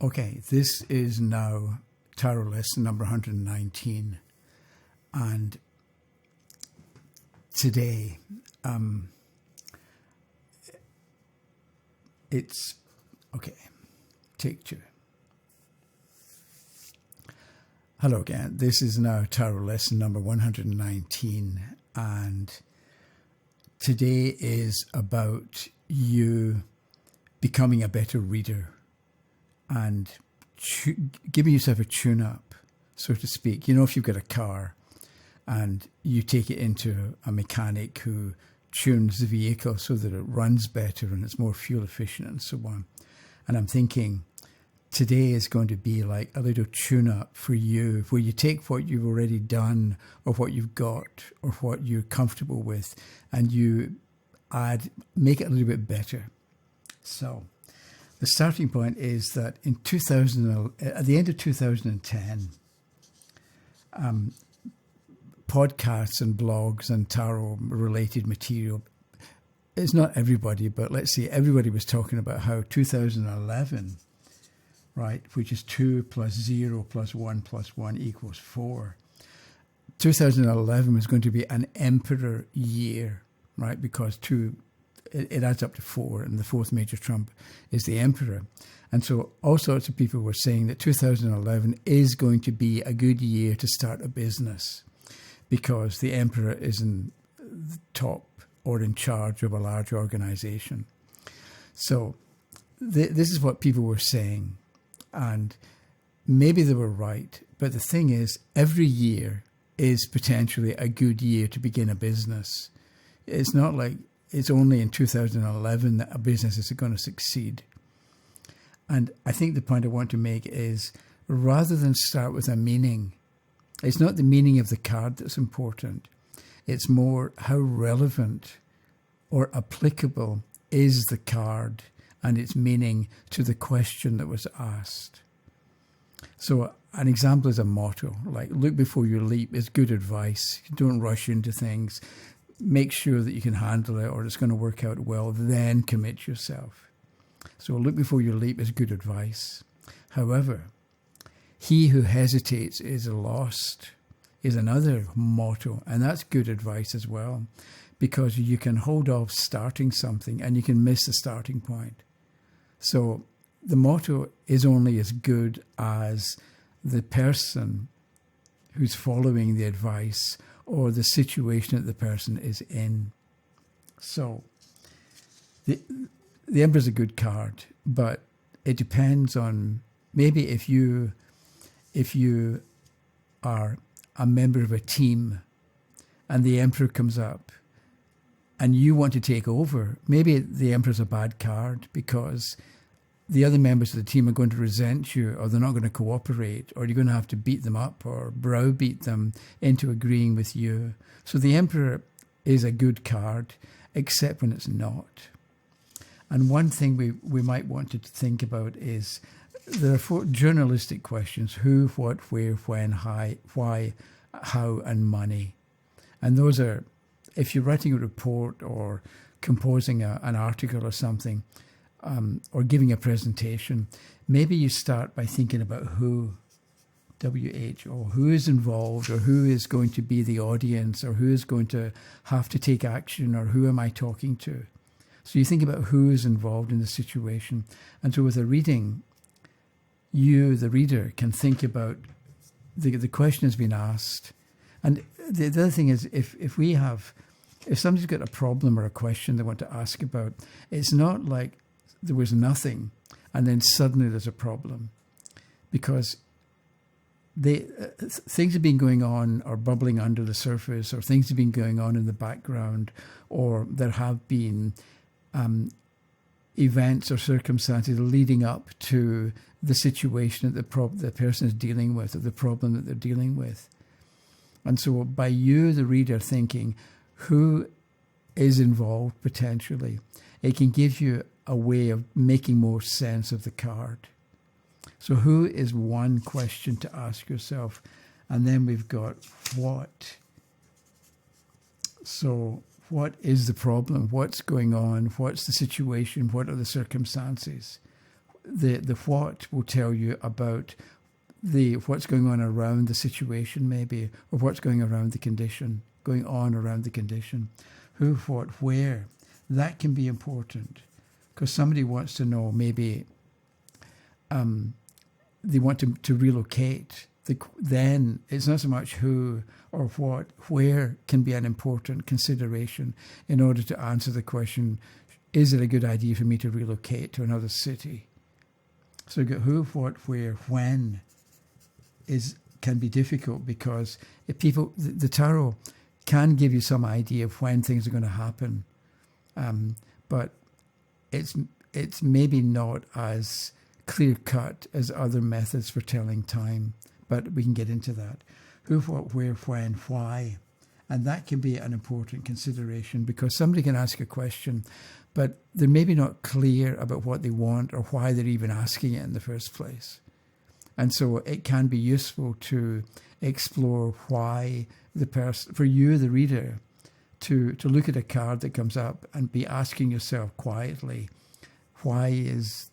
Okay, this is now tarot lesson number 119, and today it's okay. Take two. Hello again. This is now tarot lesson number 119, and today is about you becoming a better reader and giving yourself a tune-up, so to speak. You know, if you've got a car and you take it into a mechanic who tunes the vehicle so that it runs better and it's more fuel efficient and so on. And I'm thinking today is going to be like a little tune-up for you, where you take what you've already done or what you've got or what you're comfortable with and you make it a little bit better. So the starting point is that in at the end of 2010, podcasts and blogs and tarot-related material, it's not everybody, but let's say everybody was talking about how 2011, right, which is 2 plus 0 plus 1 plus 1 equals 4. 2011 was going to be an emperor year, right, because it adds up to 4, and the fourth major trump is the emperor. And so all sorts of people were saying that 2011 is going to be a good year to start a business because the emperor is in the top or in charge of a large organization. So this is what people were saying, and maybe they were right. But the thing is, every year is potentially a good year to begin a business. It's not like it's only in 2011 that a business is going to succeed. And I think the point I want to make is, rather than start with a meaning, it's not the meaning of the card that's important. It's more how relevant or applicable is the card and its meaning to the question that was asked. So an example is a motto, like look before you leap is good advice. Don't rush into things. Make sure that you can handle it or it's going to work out well, then commit yourself. So look before you leap is good advice. However, he who hesitates is lost is another motto, and that's good advice as well, because you can hold off starting something and you can miss the starting point. So the motto is only as good as the person who's following the advice or the situation that the person is in. So the Emperor's a good card, but it depends on maybe if you are a member of a team and the Emperor comes up and you want to take over, maybe the Emperor's a bad card because the other members of the team are going to resent you, or they're not going to cooperate, or you're going to have to beat them up or browbeat them into agreeing with you. So the Emperor is a good card, except when it's not. And one thing we might want to think about is there are 4 journalistic questions: who, what, where, when, why, how, and money. And those are, if you're writing a report or composing an article or something, or giving a presentation, maybe you start by thinking about who, WH, or who is involved, or who is going to be the audience, or who is going to have to take action, or who am I talking to? So you think about who is involved in the situation. And so with a reading, you, the reader, can think about the question has been asked. And the other thing is, if somebody's got a problem or a question they want to ask about, it's not like there was nothing and then suddenly there's a problem, because things have been going on or bubbling under the surface, or things have been going on in the background, or there have been events or circumstances leading up to the situation that the person is dealing with, or the problem that they're dealing with. And so by you, the reader, thinking who is involved potentially, it can give you a way of making more sense of the card. So who is one question to ask yourself? And then we've got what. So what is the problem? What's going on? What's the situation? What are the circumstances? the what will tell you about what's going on around the situation, maybe, or what's going on around the condition. Who, what, where. That can be important because somebody wants to know, maybe they want to relocate. Then it's not so much who or what, where can be an important consideration in order to answer the question, is it a good idea for me to relocate to another city? So you've got who, what, where, when can be difficult because if the tarot can give you some idea of when things are going to happen, but it's maybe not as clear cut as other methods for telling time. But we can get into that. Who, what, where, when, why. And that can be an important consideration because somebody can ask a question, but they're maybe not clear about what they want or why they're even asking it in the first place. And so it can be useful to explore why the person, for you, the reader, to look at a card that comes up and be asking yourself quietly, why is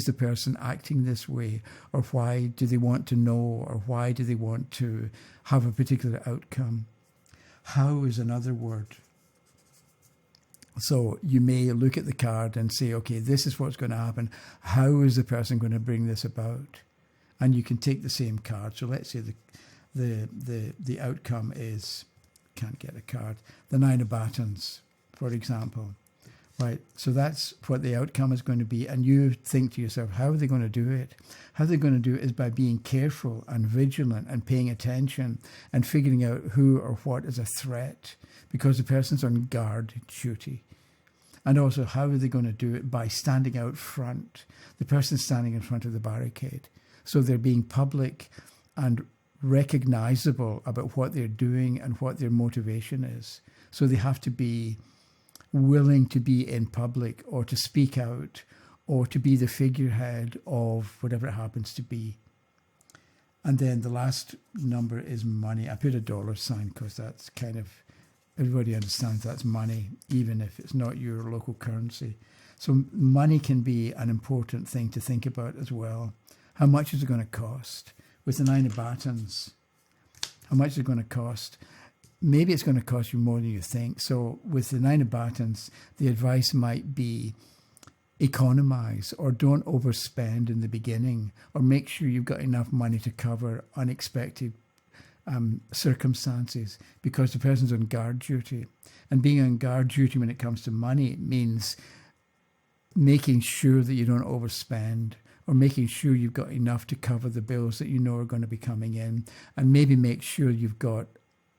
the person acting this way, or why do they want to know, or why do they want to have a particular outcome? How is another word. So you may look at the card and say, okay, this is what's going to happen. How is the person going to bring this about? And you can take the same card. So let's say the outcome is, can't get a card, the 9 of Batons, for example. Right, so that's what the outcome is going to be. And you think to yourself, how are they going to do it? How they're going to do it is by being careful and vigilant and paying attention and figuring out who or what is a threat because the person's on guard duty. And also, how are they going to do it? By standing out front. The person's standing in front of the barricade. So they're being public and recognizable about what they're doing and what their motivation is. So they have to be willing to be in public or to speak out or to be the figurehead of whatever it happens to be. And then the last number is money. I put a dollar sign because that's kind of, everybody understands that's money, even if it's not your local currency. So money can be an important thing to think about as well. How much is it going to cost? With the 9 of Batons, how much is it going to cost? Maybe it's going to cost you more than you think. So with the 9 of Batons, the advice might be economize or don't overspend in the beginning, or make sure you've got enough money to cover unexpected circumstances because the person's on guard duty. And being on guard duty when it comes to money means making sure that you don't overspend, or making sure you've got enough to cover the bills that you know are going to be coming in, and maybe make sure you've got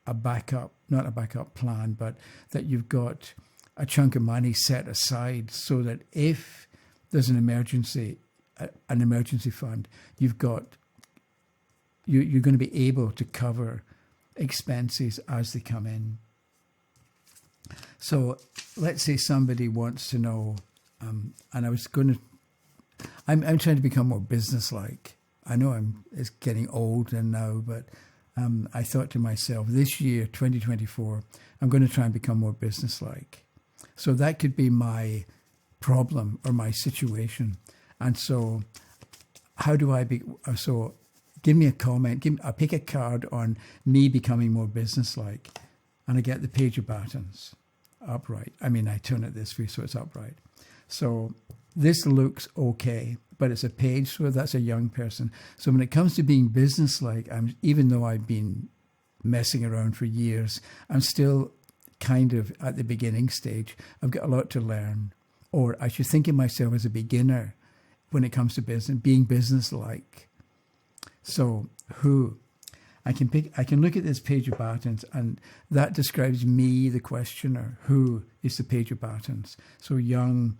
a backup, not a backup plan, but that you've got a chunk of money set aside so that if there's an emergency fund, you're going to be able to cover expenses as they come in. So let's say somebody wants to know, and I'm trying to become more businesslike. I know it's getting old and now, but I thought to myself, this year, 2024, I'm going to try and become more businesslike. So that could be my problem or my situation. And so how do I be? So give me a comment. I pick a card on me becoming more businesslike, and I get the Page of Batons upright. I mean, I turn it this way so it's upright. So this looks okay, but it's a page, so that's a young person. So when it comes to being businesslike, even though I've been messing around for years, I'm still kind of at the beginning stage. I've got a lot to learn, or I should think of myself as a beginner when it comes to business, being businesslike. So who? I can look at this Page of Batons, and that describes me, the questioner. Who is the Page of Batons? So young,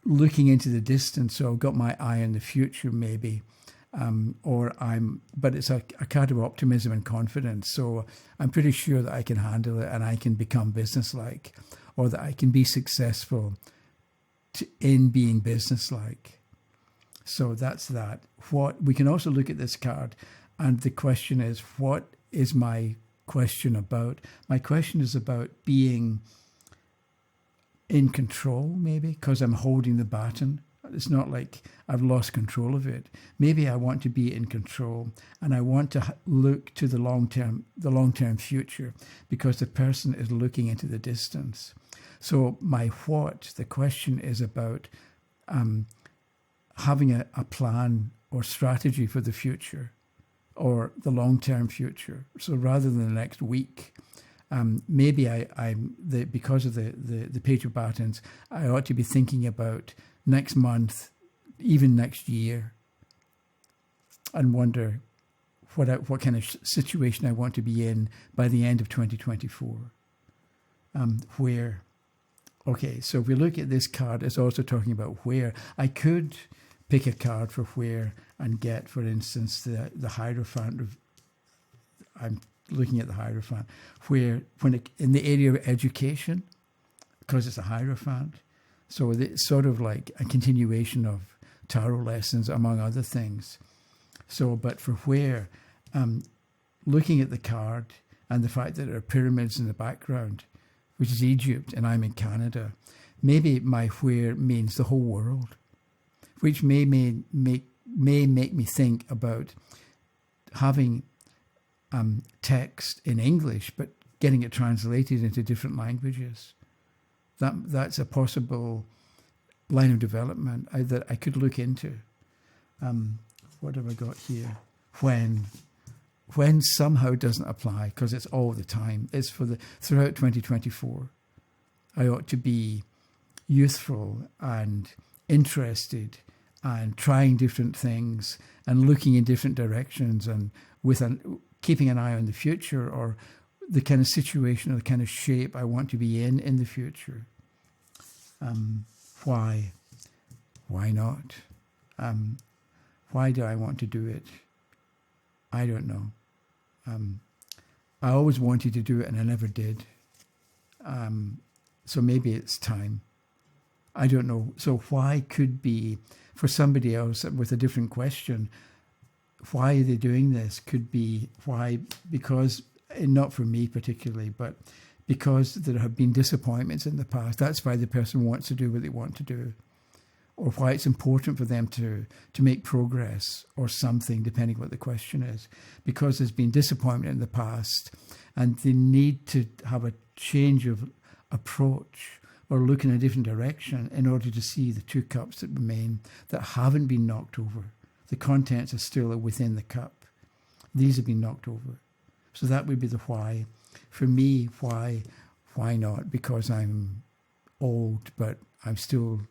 looking into the distance. So I've got my eye on the future, maybe, but it's a card of optimism and confidence. So I'm pretty sure that I can handle it, and I can become businesslike, or that I can be successful in being businesslike. So that's that. What we can also look at this card, and the question is, what is my question about? My question is about being in control, maybe, because I'm holding the baton. It's not like I've lost control of it. Maybe I want to be in control, and I want to look to the long-term future, because the person is looking into the distance. So my what, the question is about having a plan or strategy for the future, or the long-term future. So rather than the next week, maybe because of the page of battens, I ought to be thinking about next month, even next year, and wonder what kind of situation I want to be in by the end of 2024. Where? Okay, so if we look at this card, it's also talking about where. I could pick a card for where and get, for instance, the Hierophant. I'm looking at the Hierophant, where in the area of education, because it's a Hierophant. So it's sort of like a continuation of tarot lessons, among other things. So, but for where, looking at the card and the fact that there are pyramids in the background, which is Egypt, and I'm in Canada, maybe my where means the whole world, which may make me think about having text in English, but getting it translated into different languages. That's a possible line of development that I could look into. What have I got here? When somehow doesn't apply, because it's all the time. It's throughout 2024. I ought to be youthful and interested and trying different things and looking in different directions, and keeping an eye on the future, or the kind of situation or the kind of shape I want to be in the future. Why? Why not? Why do I want to do it? I don't know. I always wanted to do it and I never did. So maybe it's time. I don't know. So why could be, for somebody else with a different question, why are they doing this? Could be why, because, not for me particularly, but because there have been disappointments in the past. That's why the person wants to do what they want to do. Or why it's important for them to make progress or something, depending what the question is. Because there's been disappointment in the past and they need to have a change of approach or look in a different direction in order to see the two cups that remain that haven't been knocked over. The contents are still within the cup. These have been knocked over. So that would be the why. For me, why not? Because I'm old, but I'm still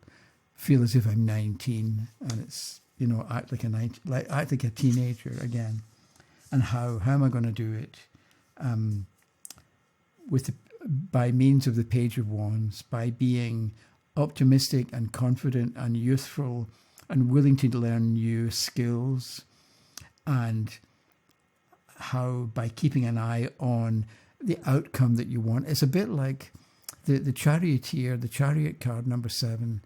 feel as if I'm 19, and it's, act like a teenager again. And how am I going to do it? By means of the Page of Wands, by being optimistic and confident and youthful and willing to learn new skills, and how by keeping an eye on the outcome that you want. It's a bit like the Charioteer, the Chariot card, number 7.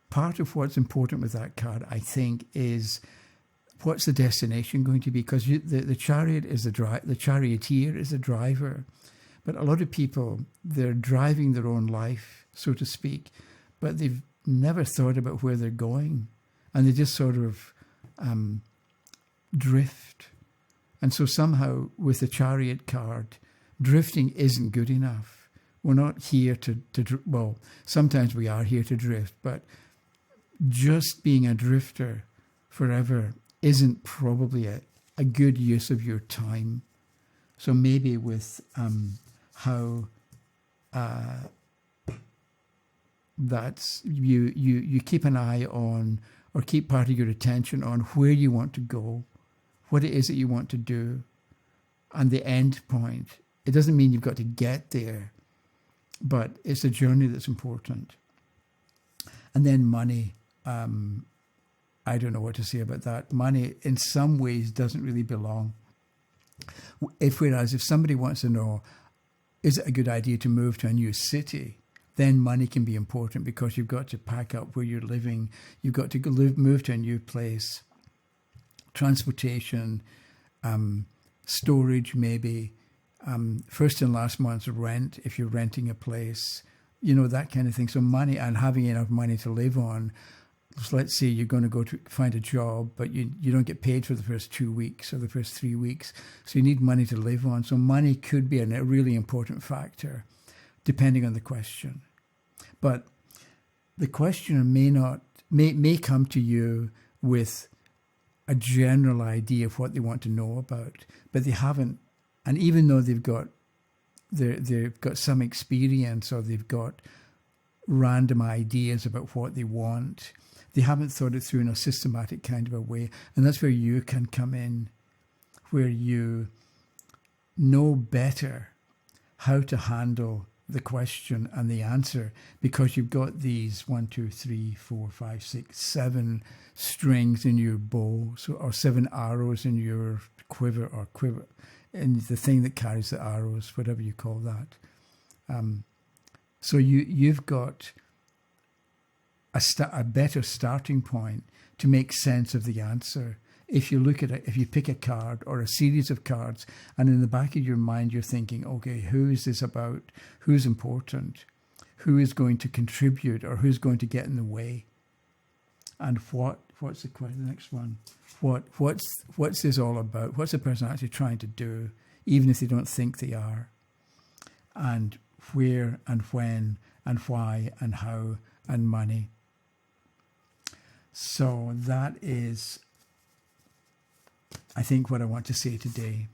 Part of what's important with that card, I think, is what's the destination going to be? Because the chariot is the charioteer is the driver, but a lot of people, they're driving their own life, so to speak, but they've never thought about where they're going, and they just sort of drift. And so somehow with the Chariot card, drifting isn't good enough. We're not here well, sometimes we are here to drift, but just being a drifter forever isn't probably a good use of your time. So maybe with how that's you keep an eye on, or keep part of your attention on where you want to go, what it is that you want to do, and the end point. It doesn't mean you've got to get there, but it's a journey that's important. And then money. I don't know what to say about that. Money, in some ways, doesn't really belong. Whereas if somebody wants to know, is it a good idea to move to a new city, then money can be important, because you've got to pack up where you're living. You've got to move to a new place. Transportation, storage maybe, first and last month's rent if you're renting a place, that kind of thing. So money and having enough money to live on. So let's say you're going to go to find a job, but you don't get paid for the first 2 weeks or the first 3 weeks. So you need money to live on. So money could be a really important factor, depending on the question. But the questioner may come to you with a general idea of what they want to know about, but they haven't. And even though they've got some experience or they've got random ideas about what they want, they haven't thought it through in a systematic kind of a way. And that's where you can come in, where you know better how to handle the question and the answer, because you've got these 1, 2, 3, 4, 5, 6, 7 strings in your bow, or 7 arrows in your quiver, and the thing that carries the arrows, whatever you call that. So you've got a better starting point to make sense of the answer. If you look at it, if you pick a card or a series of cards, and in the back of your mind you're thinking, okay, who is this about? Who's important? Who is going to contribute, or who's going to get in the way? And what's the next one? What's this all about? What's the person actually trying to do, even if they don't think they are? And where and when and why and how and money. So that is, I think, what I want to say today.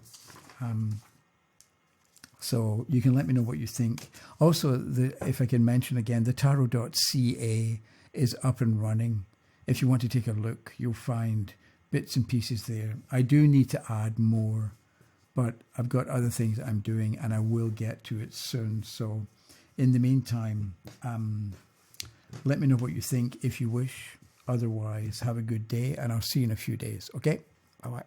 So you can let me know what you think. Also, if I can mention again, the tarot.ca is up and running. If you want to take a look, you'll find bits and pieces there. I do need to add more, but I've got other things I'm doing, and I will get to it soon. So in the meantime, let me know what you think if you wish. Otherwise, have a good day, and I'll see you in a few days. Okay? Bye-bye.